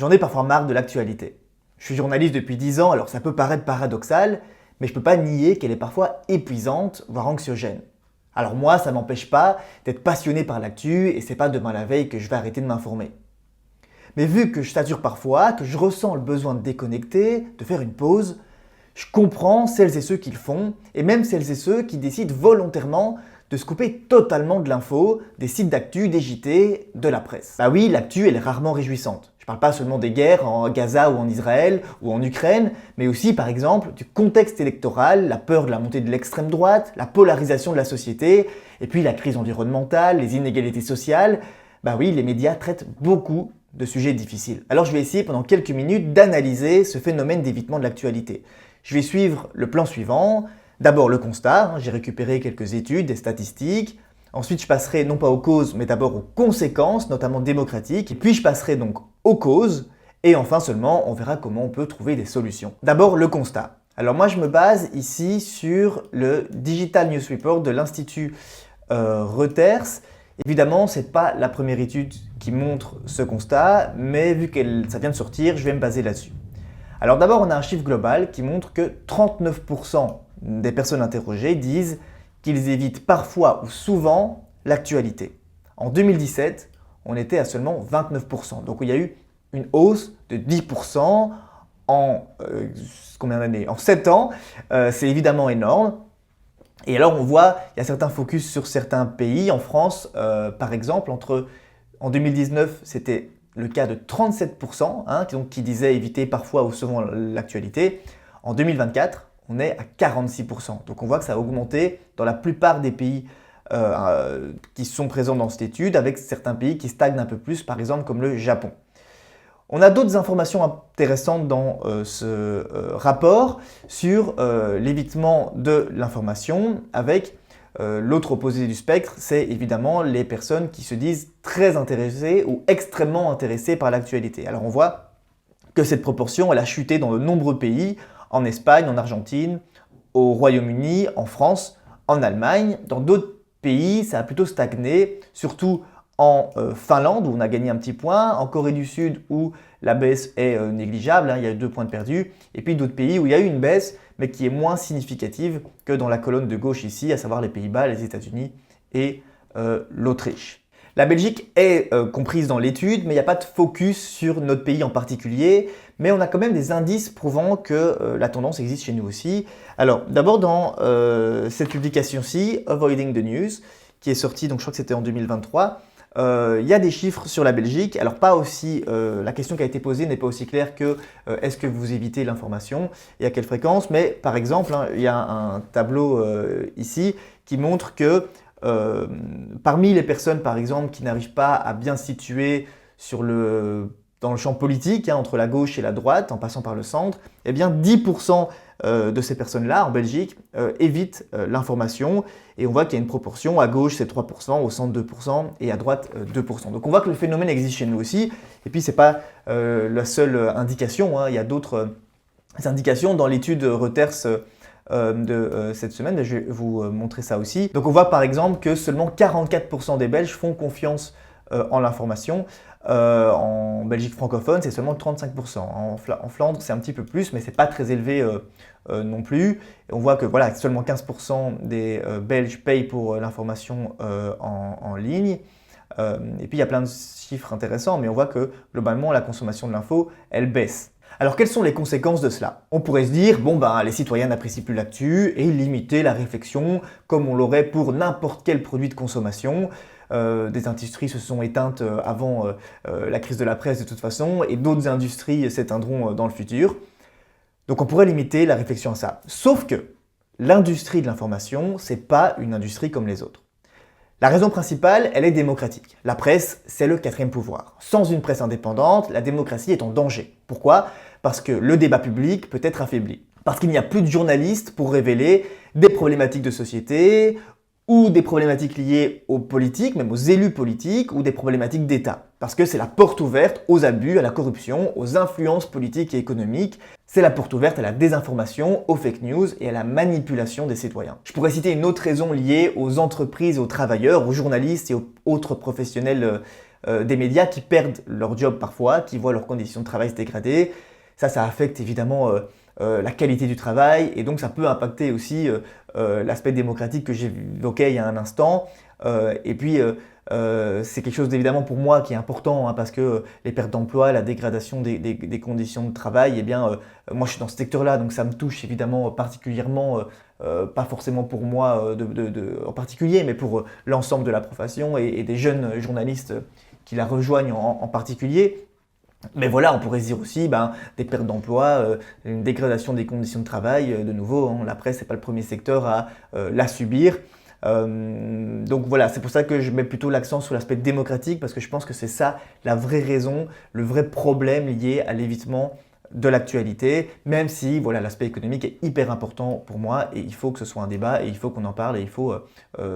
J'en ai parfois marre de l'actualité. Je suis journaliste depuis 10 ans, alors ça peut paraître paradoxal, mais je peux pas nier qu'elle est parfois épuisante, voire anxiogène. Alors moi, ça m'empêche pas d'être passionné par l'actu et c'est pas demain la veille que je vais arrêter de m'informer. Mais vu que je sature parfois, que je ressens le besoin de déconnecter, de faire une pause, je comprends celles et ceux qui le font, et même celles et ceux qui décident volontairement de se couper totalement de l'info, des sites d'actu, des JT, de la presse. Bah oui, l'actu elle est rarement réjouissante. Je parle pas seulement des guerres en Gaza ou en Israël ou en Ukraine, mais aussi par exemple du contexte électoral, la peur de la montée de l'extrême droite, la polarisation de la société, et puis la crise environnementale, les inégalités sociales. Bah oui, les médias traitent beaucoup de sujets difficiles. Alors je vais essayer pendant quelques minutes d'analyser ce phénomène d'évitement de l'actualité. Je vais suivre le plan suivant. D'abord le constat, j'ai récupéré quelques études, des statistiques. Ensuite je passerai non pas aux causes, mais d'abord aux conséquences, notamment démocratiques. Et puis je passerai donc aux causes. Et enfin seulement, on verra comment on peut trouver des solutions. D'abord le constat. Alors moi je me base ici sur le Digital News Report de l'Institut Reuters. Évidemment, ce n'est pas la première étude qui montre ce constat, mais vu que ça vient de sortir, je vais me baser là-dessus. Alors d'abord, on a un chiffre global qui montre que 39% des personnes interrogées disent qu'ils évitent parfois ou souvent l'actualité. En 2017, on était à seulement 29%. Donc il y a eu une hausse de 10% en combien d'années? En 7 ans. C'est évidemment énorme. Et alors on voit, il y a certains focus sur certains pays. En France, par exemple, en 2019, c'était le cas de 37%, qui disaient éviter parfois ou souvent l'actualité. En 2024, on est à 46%. Donc on voit que ça a augmenté dans la plupart des pays qui sont présents dans cette étude, avec certains pays qui stagnent un peu plus, par exemple comme le Japon. On a d'autres informations intéressantes dans ce rapport sur l'évitement de l'information avec l'autre opposé du spectre, c'est évidemment les personnes qui se disent très intéressées ou extrêmement intéressées par l'actualité. Alors on voit que cette proportion elle a chuté dans de nombreux pays, en Espagne, en Argentine, au Royaume-Uni, en France, en Allemagne. Dans d'autres pays, ça a plutôt stagné, surtout en Finlande où on a gagné un petit point, en Corée du Sud où la baisse est négligeable, il y a eu 2 points de perdus, et puis d'autres pays où il y a eu une baisse mais qui est moins significative que dans la colonne de gauche ici, à savoir les Pays-Bas, les États-Unis et l'Autriche. La Belgique est comprise dans l'étude, mais il n'y a pas de focus sur notre pays en particulier, mais on a quand même des indices prouvant que la tendance existe chez nous aussi. Alors d'abord dans cette publication-ci, Avoiding the News, qui est sortie, donc je crois que c'était en 2023, il y a des chiffres sur la Belgique, alors pas aussi, la question qui a été posée n'est pas aussi claire que est-ce que vous évitez l'information et à quelle fréquence, mais par exemple, il y a un tableau ici qui montre que parmi les personnes par exemple qui n'arrivent pas à bien se situer dans le champ politique, entre la gauche et la droite, en passant par le centre, eh bien 10% de ces personnes-là en Belgique évitent l'information et on voit qu'il y a une proportion, à gauche c'est 3%, au centre 2% et à droite 2%. Donc on voit que le phénomène existe chez nous aussi et puis c'est pas la seule indication, il y a d'autres indications dans l'étude Reuters de cette semaine, je vais vous montrer ça aussi. Donc on voit par exemple que seulement 44% des Belges font confiance en l'information. En Belgique francophone, c'est seulement 35%. En Flandre, c'est un petit peu plus, mais c'est pas très élevé non plus. Et on voit que voilà, seulement 15% des Belges payent pour l'information en ligne. Et puis il y a plein de chiffres intéressants, mais on voit que globalement la consommation de l'info, elle baisse. Alors quelles sont les conséquences de cela? On pourrait se dire, les citoyens n'apprécient plus l'actu et limiter la réflexion comme on l'aurait pour n'importe quel produit de consommation. Des industries se sont éteintes avant la crise de la presse de toute façon et d'autres industries s'éteindront dans le futur. Donc on pourrait limiter la réflexion à ça. Sauf que l'industrie de l'information, c'est pas une industrie comme les autres. La raison principale, elle est démocratique. La presse, c'est le 4e pouvoir. Sans une presse indépendante, la démocratie est en danger. Pourquoi? Parce que le débat public peut être affaibli. Parce qu'il n'y a plus de journalistes pour révéler des problématiques de société ou des problématiques liées aux politiques, même aux élus politiques, ou des problématiques d'État. Parce que c'est la porte ouverte aux abus, à la corruption, aux influences politiques et économiques. C'est la porte ouverte à la désinformation, aux fake news et à la manipulation des citoyens. Je pourrais citer une autre raison liée aux entreprises, aux travailleurs, aux journalistes et aux autres professionnels des médias qui perdent leur job parfois, qui voient leurs conditions de travail se dégrader. Ça affecte évidemment la qualité du travail et donc ça peut impacter aussi l'aspect démocratique que j'évoquais il y a un instant. Et puis c'est quelque chose évidemment pour moi qui est important parce que les pertes d'emploi, la dégradation des conditions de travail, eh bien moi je suis dans ce secteur-là donc ça me touche évidemment particulièrement, pas forcément pour moi en particulier, mais pour l'ensemble de la profession et des jeunes journalistes qui la rejoignent en particulier. Mais voilà, on pourrait se dire aussi des pertes d'emploi, une dégradation des conditions de travail. De nouveau, la presse n'est pas le premier secteur à la subir. Donc voilà, c'est pour ça que je mets plutôt l'accent sur l'aspect démocratique parce que je pense que c'est ça la vraie raison, le vrai problème lié à l'évitement de l'actualité, même si voilà, l'aspect économique est hyper important pour moi et il faut que ce soit un débat et il faut qu'on en parle et il faut,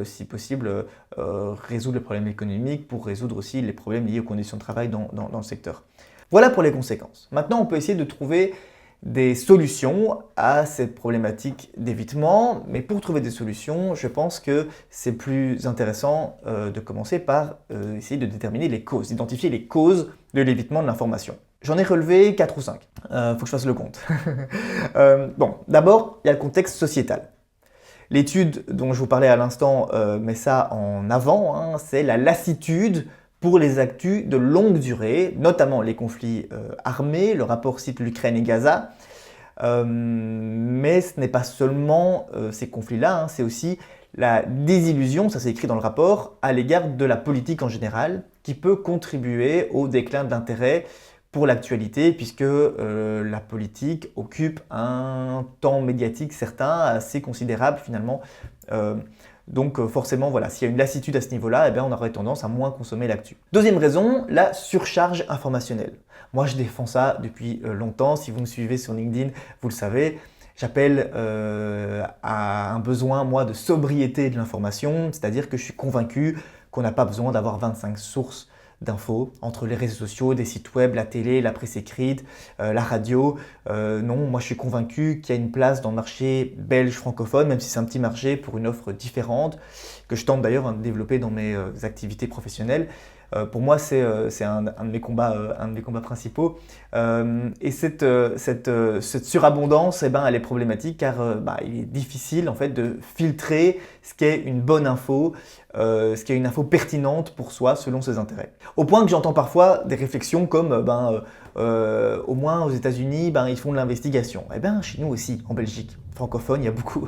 si possible, résoudre le problème économique pour résoudre aussi les problèmes liés aux conditions de travail dans le secteur. Voilà pour les conséquences. Maintenant, on peut essayer de trouver des solutions à cette problématique d'évitement, mais pour trouver des solutions, je pense que c'est plus intéressant de commencer par essayer de déterminer les causes, d'identifier les causes de l'évitement de l'information. J'en ai relevé 4 ou 5, faut que je fasse le compte. Bon, d'abord, il y a le contexte sociétal. L'étude dont je vous parlais à l'instant met ça en avant, c'est la lassitude pour les actus de longue durée, notamment les conflits armés. Le rapport cite l'Ukraine et Gaza. Mais ce n'est pas seulement ces conflits-là, c'est aussi la désillusion, ça c'est écrit dans le rapport, à l'égard de la politique en général, qui peut contribuer au déclin d'intérêt pour l'actualité, puisque la politique occupe un temps médiatique certain, assez considérable finalement. Donc forcément, voilà, s'il y a une lassitude à ce niveau-là, on aurait tendance à moins consommer l'actu. Deuxième raison, la surcharge informationnelle. Moi, je défends ça depuis longtemps. Si vous me suivez sur LinkedIn, vous le savez. J'appelle à un besoin, moi, de sobriété de l'information, c'est-à-dire que je suis convaincu qu'on n'a pas besoin d'avoir 25 sources d'infos entre les réseaux sociaux, des sites web, la télé, la presse écrite, la radio. Non, moi je suis convaincu qu'il y a une place dans le marché belge francophone, même si c'est un petit marché pour une offre différente, que je tente d'ailleurs de développer dans mes activités professionnelles. Pour moi, c'est un de mes combats principaux. Et cette surabondance, elle est problématique car il est difficile en fait de filtrer ce qu'est une bonne info, ce qui est une info pertinente pour soi selon ses intérêts. Au point que j'entends parfois des réflexions comme au moins aux États-Unis, ils font de l'investigation. Chez nous aussi, en Belgique francophone, il y a beaucoup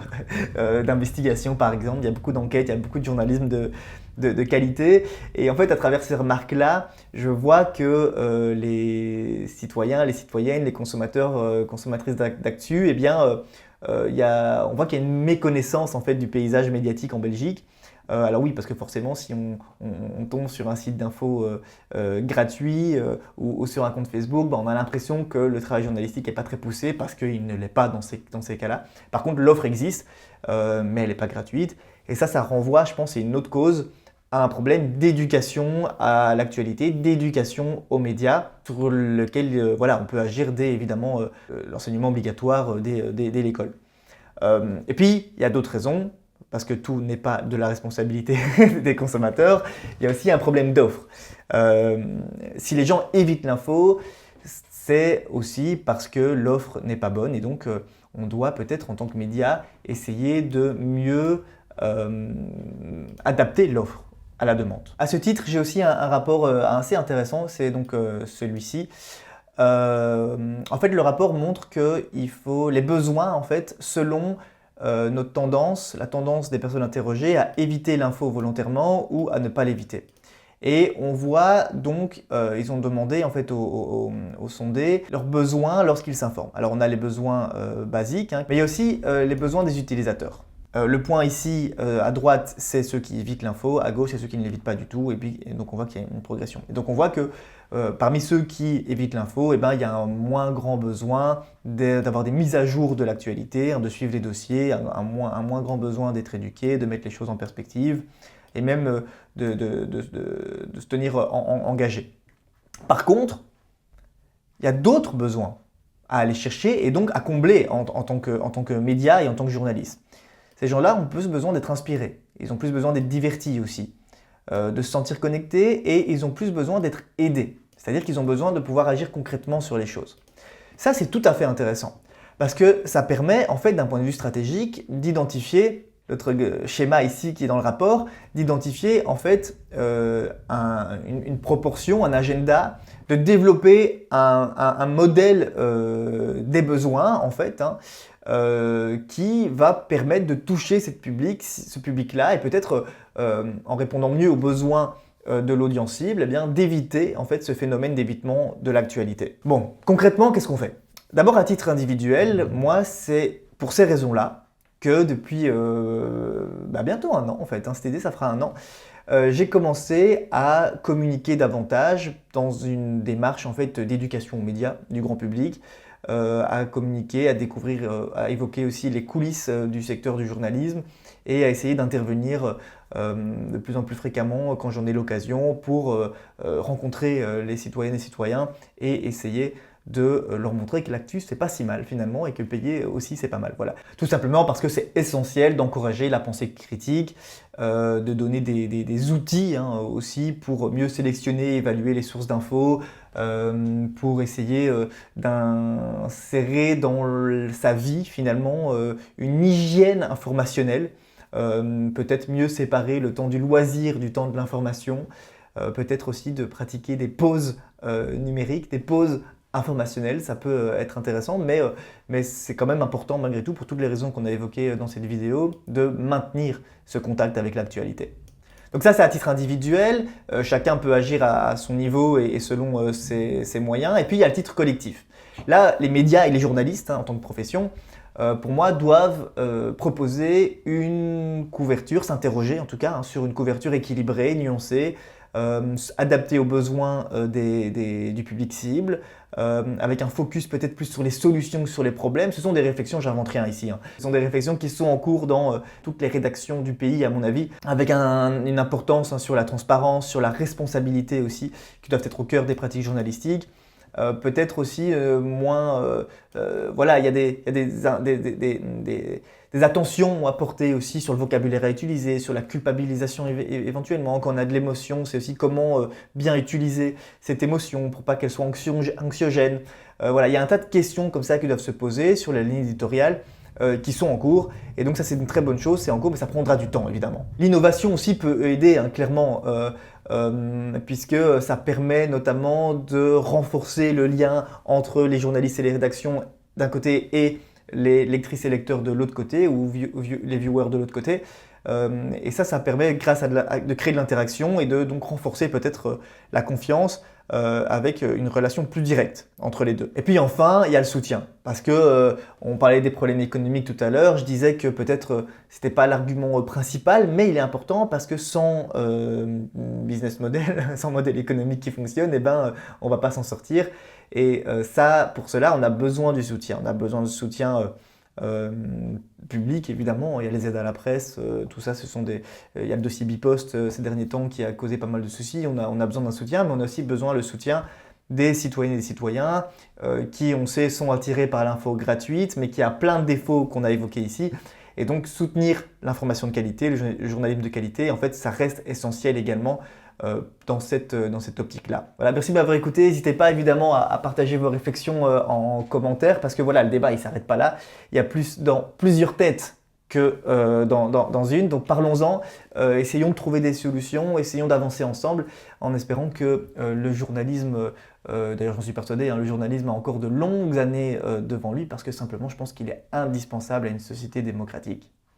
d'investigations par exemple, il y a beaucoup d'enquêtes, il y a beaucoup de journalisme de qualité. Et en fait, à travers ces remarques-là, je vois que les citoyens, les citoyennes, les consommateurs, consommatrices d'actu, on voit qu'il y a une méconnaissance en fait du paysage médiatique en Belgique. Alors oui, parce que forcément, si on tombe sur un site d'info gratuit ou sur un compte Facebook, on a l'impression que le travail journalistique n'est pas très poussé parce qu'il ne l'est pas dans ces cas-là. Par contre, l'offre existe, mais elle n'est pas gratuite. Et ça renvoie, je pense, à une autre cause, à un problème d'éducation à l'actualité, d'éducation aux médias, sur lequel on peut agir dès évidemment l'enseignement obligatoire dès l'école. Et puis, il y a d'autres raisons. Parce que tout n'est pas de la responsabilité des consommateurs, il y a aussi un problème d'offre. Si les gens évitent l'info, c'est aussi parce que l'offre n'est pas bonne et donc on doit peut-être en tant que média essayer de mieux adapter l'offre à la demande. À ce titre, j'ai aussi un rapport assez intéressant, c'est donc celui-ci. En fait, le rapport montre qu'il faut les besoins en fait selon notre tendance, la tendance des personnes interrogées à éviter l'info volontairement ou à ne pas l'éviter. Et on voit donc, ils ont demandé en fait aux sondés leurs besoins lorsqu'ils s'informent. Alors on a les besoins basiques, mais il y a aussi les besoins des utilisateurs. Le point ici à droite, c'est ceux qui évitent l'info, à gauche, c'est ceux qui ne l'évitent pas du tout, et donc on voit qu'il y a une progression. Et donc on voit que parmi ceux qui évitent l'info, il y a un moins grand besoin d'avoir des mises à jour de l'actualité, de suivre les dossiers, un moins grand besoin d'être éduqué, de mettre les choses en perspective, et même de se tenir engagé. Par contre, il y a d'autres besoins à aller chercher et donc à combler en tant que média et en tant que journaliste. Ces gens-là ont plus besoin d'être inspirés, ils ont plus besoin d'être divertis aussi. de se sentir connectés et ils ont plus besoin d'être aidés. C'est-à-dire qu'ils ont besoin de pouvoir agir concrètement sur les choses. Ça, c'est tout à fait intéressant parce que ça permet, en fait, d'un point de vue stratégique, d'identifier notre schéma ici qui est dans le rapport, d'identifier en fait une proportion, un agenda, de développer un modèle des besoins en fait, qui va permettre de toucher ce public-là et peut-être en répondant mieux aux besoins de l'audience cible, eh bien d'éviter en fait ce phénomène d'évitement de l'actualité. Bon, concrètement, qu'est-ce qu'on fait? D'abord à titre individuel, moi c'est pour ces raisons-là que depuis bientôt un an en fait, cet été ça fera un an, j'ai commencé à communiquer davantage dans une démarche en fait d'éducation aux médias du grand public, à communiquer, à découvrir, à évoquer aussi les coulisses du secteur du journalisme et à essayer d'intervenir de plus en plus fréquemment quand j'en ai l'occasion pour rencontrer les citoyennes et citoyens et essayer de leur montrer que l'actu c'est pas si mal finalement et que le payer aussi c'est pas mal. Voilà. Tout simplement parce que c'est essentiel d'encourager la pensée critique, de donner des outils aussi pour mieux sélectionner et évaluer les sources d'infos, pour essayer d'insérer dans sa vie finalement une hygiène informationnelle, peut-être mieux séparer le temps du loisir du temps de l'information, peut-être aussi de pratiquer des pauses numériques, des pauses informationnel, ça peut être intéressant, mais c'est quand même important malgré tout, pour toutes les raisons qu'on a évoquées dans cette vidéo, de maintenir ce contact avec l'actualité. Donc ça, c'est à titre individuel, chacun peut agir à son niveau et selon ses moyens, et puis il y a le titre collectif. Là, les médias et les journalistes, en tant que profession, pour moi, doivent proposer une couverture, s'interroger en tout cas, sur une couverture équilibrée, nuancée, adaptée aux besoins du public cible, avec un focus peut-être plus sur les solutions que sur les problèmes. Ce sont des réflexions, j'invente rien ici, Ce sont des réflexions qui sont en cours dans toutes les rédactions du pays à mon avis, avec une importance sur la transparence, sur la responsabilité aussi, qui doivent être au cœur des pratiques journalistiques. Peut-être aussi moins, voilà, il y a des attentions à porter aussi sur le vocabulaire à utiliser, sur la culpabilisation éventuellement. Quand on a de l'émotion, c'est aussi comment bien utiliser cette émotion pour pas qu'elle soit anxiogène. Voilà, il y a un tas de questions comme ça qui doivent se poser sur la ligne éditoriale qui sont en cours. Et donc ça, c'est une très bonne chose, c'est en cours, mais ça prendra du temps évidemment. L'innovation aussi peut aider, clairement. Puisque ça permet notamment de renforcer le lien entre les journalistes et les rédactions d'un côté et les lectrices et lecteurs de l'autre côté ou les viewers de l'autre côté. Et ça permet grâce de créer de l'interaction et de donc renforcer peut-être la confiance avec une relation plus directe entre les deux. Et puis enfin, il y a le soutien. Parce que on parlait des problèmes économiques tout à l'heure, je disais que peut-être c'était pas l'argument principal, mais il est important parce que sans business model, sans modèle économique qui fonctionne, on va pas s'en sortir. Et pour cela, on a besoin du soutien. On a besoin de soutien public évidemment, il y a les aides à la presse, tout ça, il y a le dossier Bipost ces derniers temps qui a causé pas mal de soucis, on a besoin d'un soutien, mais on a aussi besoin du soutien des citoyennes et des citoyens qui, on sait, sont attirés par l'info gratuite, mais qui a plein de défauts qu'on a évoqués ici. Et donc soutenir l'information de qualité, le journalisme de qualité, en fait, ça reste essentiel également dans cette optique-là. Voilà, merci de m'avoir écouté. N'hésitez pas évidemment à partager vos réflexions en commentaire parce que voilà, le débat il ne s'arrête pas là. Il y a plusieurs têtes que dans une. Donc parlons-en, essayons de trouver des solutions, essayons d'avancer ensemble en espérant que le journalisme, d'ailleurs j'en suis persuadé, le journalisme a encore de longues années devant lui parce que simplement je pense qu'il est indispensable à une société démocratique.